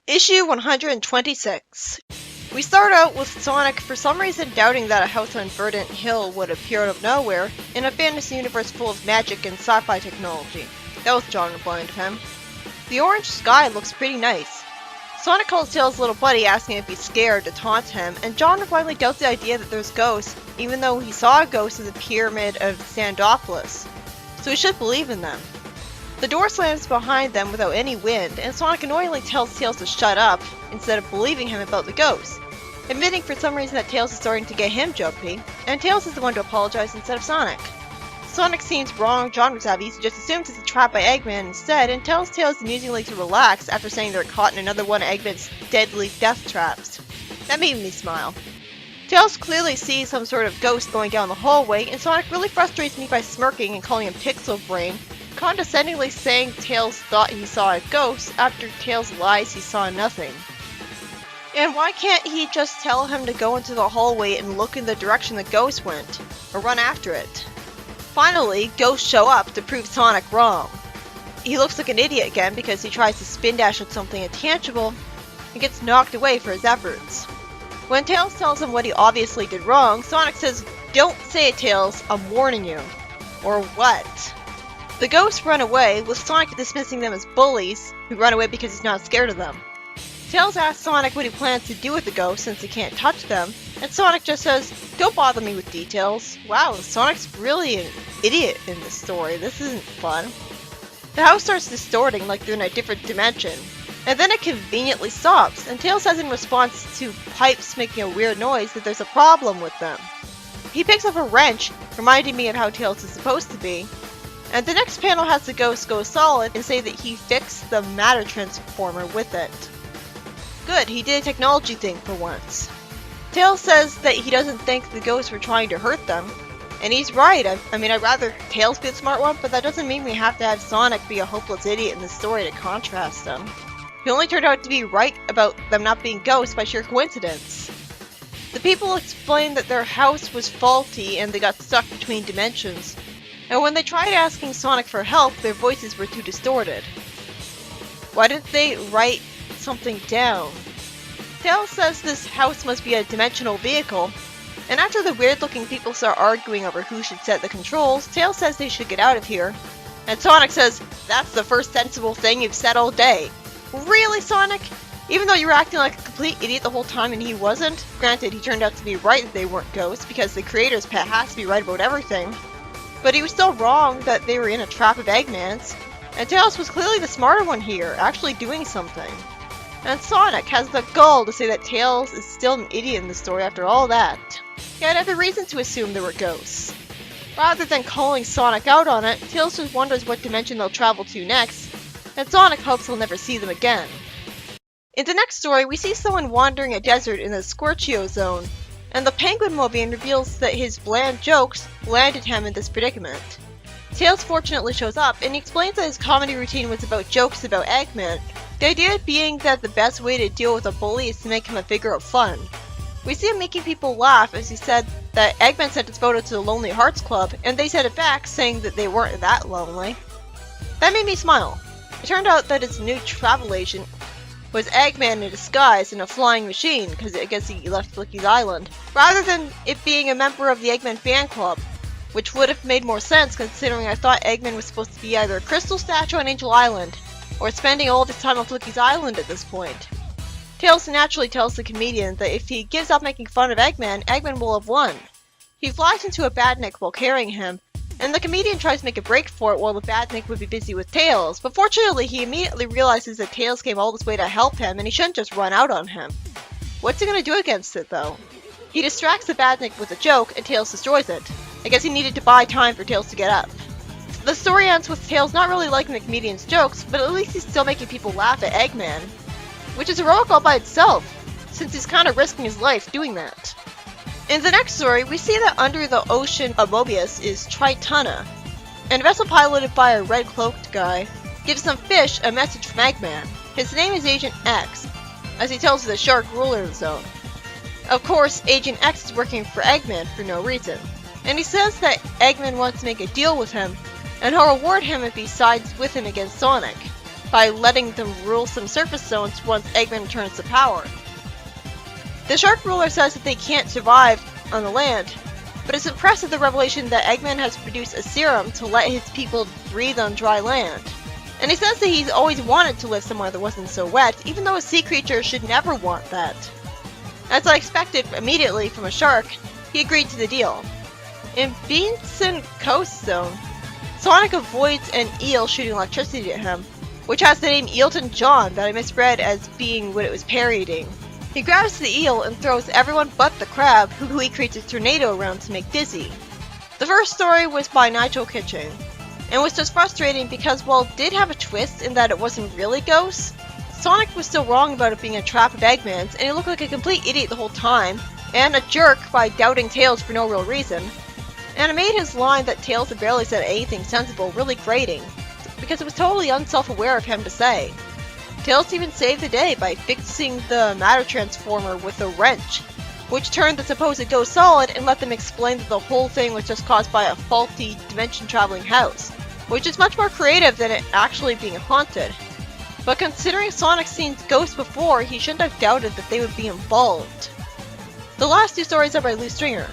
Issue 126. We start out with Sonic for some reason doubting that a house on Verdant Hill would appear out of nowhere in a fantasy universe full of magic and sci-fi technology. That was genre blind of him. The orange sky looks pretty nice. Sonic calls Tails' little buddy asking if he's scared to taunt him, and John finally doubts the idea that there's ghosts, even though he saw a ghost in the Pyramid of Sandopolis. So he should believe in them. The door slams behind them without any wind, and Sonic annoyingly tells Tails to shut up, instead of believing him about the ghost, admitting for some reason that Tails is starting to get him jumpy, and Tails is the one to apologize instead of Sonic. Sonic seems wrong, genre savvy, so just assumes it's a trap by Eggman instead, and tells Tails amusingly to relax after saying they're caught in another one of Eggman's deadly death traps. That made me smile. Tails clearly sees some sort of ghost going down the hallway, and Sonic really frustrates me by smirking and calling him Pixel Brain, condescendingly saying Tails thought he saw a ghost after Tails lies he saw nothing. And why can't he just tell him to go into the hallway and look in the direction the ghost went, or run after it? Finally, ghosts show up to prove Sonic wrong. He looks like an idiot again because he tries to spin dash at something intangible and gets knocked away for his efforts. When Tails tells him what he obviously did wrong, Sonic says, "Don't say it, Tails, I'm warning you." Or what? The ghosts run away, with Sonic dismissing them as bullies, who run away because he's not scared of them. Tails asks Sonic what he plans to do with the ghosts since he can't touch them, and Sonic just says, "Don't bother me with details." Wow, Sonic's really an idiot in this story. This isn't fun. The house starts distorting like they're in a different dimension, and then it conveniently stops, and Tails says in response to pipes making a weird noise that there's a problem with them. He picks up a wrench, reminding me of how Tails is supposed to be, and the next panel has the ghost go solid and say that he fixed the matter transformer with it. Good, he did a technology thing for once. Tails says that he doesn't think the ghosts were trying to hurt them, and he's right. I mean, I'd rather Tails be the smart one, but that doesn't mean we have to have Sonic be a hopeless idiot in the story to contrast them. He only turned out to be right about them not being ghosts by sheer coincidence. The people explained that their house was faulty and they got stuck between dimensions, and when they tried asking Sonic for help, their voices were too distorted. Why didn't they write something down? Tails says this house must be a dimensional vehicle, and after the weird-looking people start arguing over who should set the controls, Tails says they should get out of here, and Sonic says, "That's the first sensible thing you've said all day." Really, Sonic? Even though you were acting like a complete idiot the whole time and he wasn't? Granted, he turned out to be right that they weren't ghosts, because the creator's pet has to be right about everything. But he was still wrong that they were in a trap of Eggman's, and Tails was clearly the smarter one here, actually doing something. And Sonic has the gall to say that Tails is still an idiot in the story after all that. He had every reason to assume there were ghosts. Rather than calling Sonic out on it, Tails just wonders what dimension they'll travel to next, and Sonic hopes he'll never see them again. In the next story, we see someone wandering a desert in the Scorchio zone, and the Penguin Mobian reveals that his bland jokes landed him in this predicament. Tails fortunately shows up, and he explains that his comedy routine was about jokes about Eggman, the idea being that the best way to deal with a bully is to make him a figure of fun. We see him making people laugh as he said that Eggman sent his photo to the Lonely Hearts Club, and they said it back, saying that they weren't that lonely. That made me smile. It turned out that his new travel agent was Eggman in disguise in a flying machine, because I guess he left Flicky's Island, rather than it being a member of the Eggman fan club, which would have made more sense considering I thought Eggman was supposed to be either a crystal statue on Angel Island, or spending all of his time on Flicky's Island at this point. Tails naturally tells the comedian that if he gives up making fun of Eggman, Eggman will have won. He flies into a badnik while carrying him, and the comedian tries to make a break for it while the badnik would be busy with Tails, but fortunately he immediately realizes that Tails came all this way to help him and he shouldn't just run out on him. What's he gonna do against it though? He distracts the badnik with a joke and Tails destroys it. I guess he needed to buy time for Tails to get up. The story ends with Tails not really liking the comedian's jokes, but at least he's still making people laugh at Eggman, which is heroic all by itself, since he's kind of risking his life doing that. In the next story, we see that under the ocean of Mobius is Tritana, and a vessel piloted by a red-cloaked guy gives some fish a message from Eggman. His name is Agent X, as he tells the shark ruler of the zone. Of course, Agent X is working for Eggman for no reason, and he says that Eggman wants to make a deal with him, and he'll reward him if he sides with him against Sonic. by letting them rule some surface zones once Eggman returns to power. The shark ruler says that they can't survive on the land, but it's impressive the revelation that Eggman has produced a serum to let his people breathe on dry land. And he says that he's always wanted to live somewhere that wasn't so wet, even though a sea creature should never want that. As I expected immediately from a shark, he agreed to the deal. In Beanson Coast Zone, Sonic avoids an eel shooting electricity at him, which has the name Eelton John that I misread as being what it was parodying. He grabs the eel and throws everyone but the crab, who he creates a tornado around to make dizzy. The first story was by Nigel Kitchen, and was just frustrating because while it did have a twist in that it wasn't really ghosts, Sonic was still wrong about it being a trap of Eggman's, and he looked like a complete idiot the whole time, and a jerk by doubting Tails for no real reason. And it made his line that Tails had barely said anything sensible really grating, because it was totally unself-aware of him to say. Tails even saved the day by fixing the matter transformer with a wrench, which turned the supposed ghost solid and let them explain that the whole thing was just caused by a faulty dimension-traveling house, which is much more creative than it actually being haunted. But considering Sonic's seen ghosts before, he shouldn't have doubted that they would be involved. The last two stories are by Lou Stringer.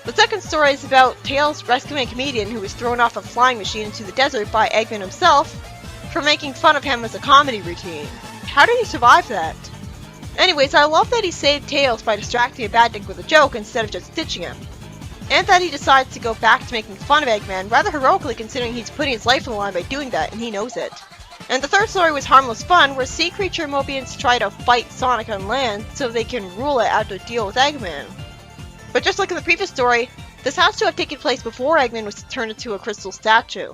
The second story is about Tails rescuing a comedian who was thrown off a flying machine into the desert by Eggman himself for making fun of him as a comedy routine. How did he survive that? Anyways, I love that he saved Tails by distracting a bad dick with a joke instead of just ditching him. And that he decides to go back to making fun of Eggman rather heroically considering he's putting his life on the line by doing that and he knows it. And the third story was Harmless Fun, where sea creature Mobians try to fight Sonic on land so they can rule it after deal with Eggman. But just like in the previous story, this has to have taken place before Eggman was turned into a crystal statue.